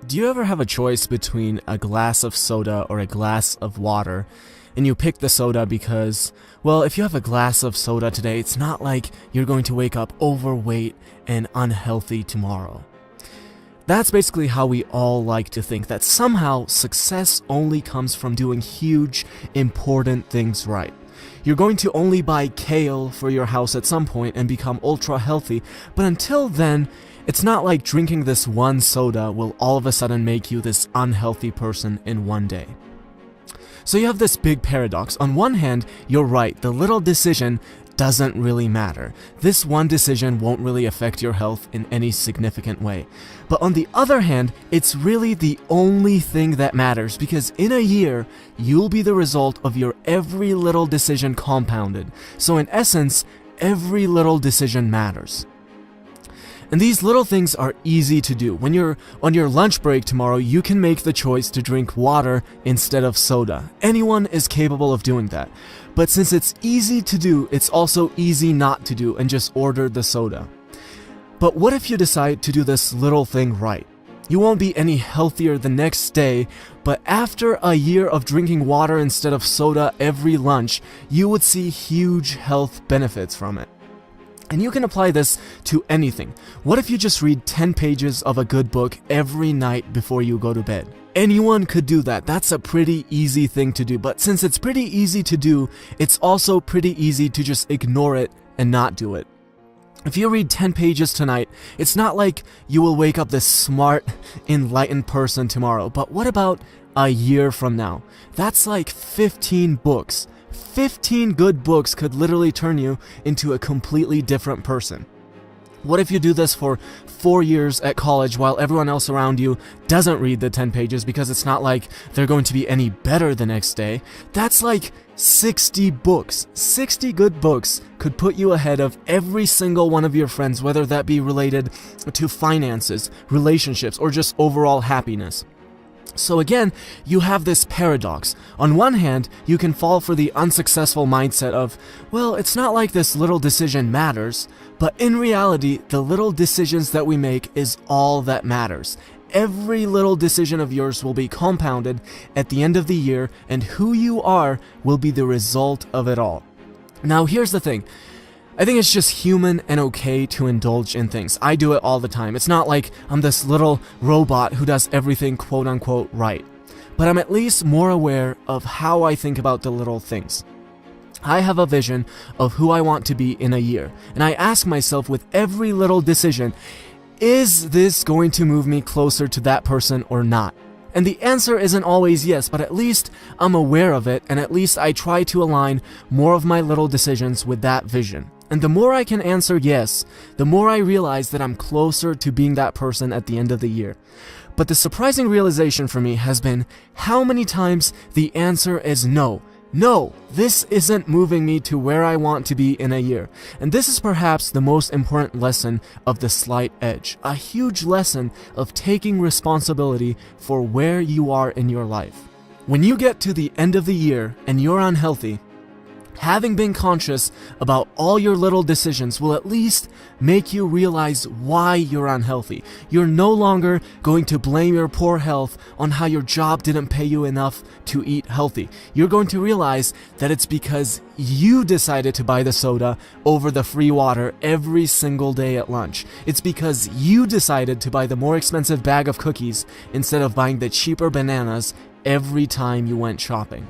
Do you ever have a choice between a glass of soda or a glass of water, and you pick the soda because, well, if you have a glass of soda today, it's not like you're going to wake up overweight and unhealthy tomorrow. That's basically how we all like to think, that somehow success only comes from doing huge, important things right. You're going to only buy kale for your house at some point and become ultra healthy, but until then, it's not like drinking this one soda will all of a sudden make you this unhealthy person in one day. So you have this big paradox. On one hand, you're right, the little decision doesn't really matter. This one decision won't really affect your health in any significant way. But on the other hand, it's really the only thing that matters, because in a year, you'll be the result of your every little decision compounded. So in essence, every little decision matters. And these little things are easy to do. When you're on your lunch break tomorrow, you can make the choice to drink water instead of soda. Anyone is capable of doing that. But since it's easy to do, it's also easy not to do and just order the soda. But what if you decide to do this little thing right? You won't be any healthier the next day, but after a year of drinking water instead of soda every lunch, you would see huge health benefits from it. And you can apply this to anything. What if you just read 10 pages of a good book every night before you go to bed? Anyone could do that. That's a pretty easy thing to do. But since it's pretty easy to do, it's also pretty easy to just ignore it and not do it. If you read 10 pages tonight, it's not like you will wake up this smart, enlightened person tomorrow. But what about a year from now? That's like 15 books. 15 good books could literally turn you into a completely different person. What if you do this for 4 years at college while everyone else around you doesn't read the 10 pages because it's not like they're going to be any better the next day? That's like 60 books. 60 good books could put you ahead of every single one of your friends, whether that be related to finances, relationships, or just overall happiness. So again, you have this paradox. On one hand, you can fall for the unsuccessful mindset of, well, it's not like this little decision matters, but in reality, the little decisions that we make is all that matters. Every little decision of yours will be compounded at the end of the year, and who you are will be the result of it all. Now, here's the thing. I think it's just human and okay to indulge in things. I do it all the time. It's not like I'm this little robot who does everything quote unquote right. But I'm at least more aware of how I think about the little things. I have a vision of who I want to be in a year. And I ask myself with every little decision, is this going to move me closer to that person or not? And the answer isn't always yes, but at least I'm aware of it, and at least I try to align more of my little decisions with that vision. And the more I can answer yes, the more I realize that I'm closer to being that person at the end of the year. But the surprising realization for me has been how many times the answer is no. No, this isn't moving me to where I want to be in a year. And this is perhaps the most important lesson of the slight edge. A huge lesson of taking responsibility for where you are in your life. When you get to the end of the year and you're unhealthy, having been conscious about all your little decisions will at least make you realize why you're unhealthy. You're no longer going to blame your poor health on how your job didn't pay you enough to eat healthy. You're going to realize that it's because you decided to buy the soda over the free water every single day at lunch. It's because you decided to buy the more expensive bag of cookies instead of buying the cheaper bananas every time you went shopping.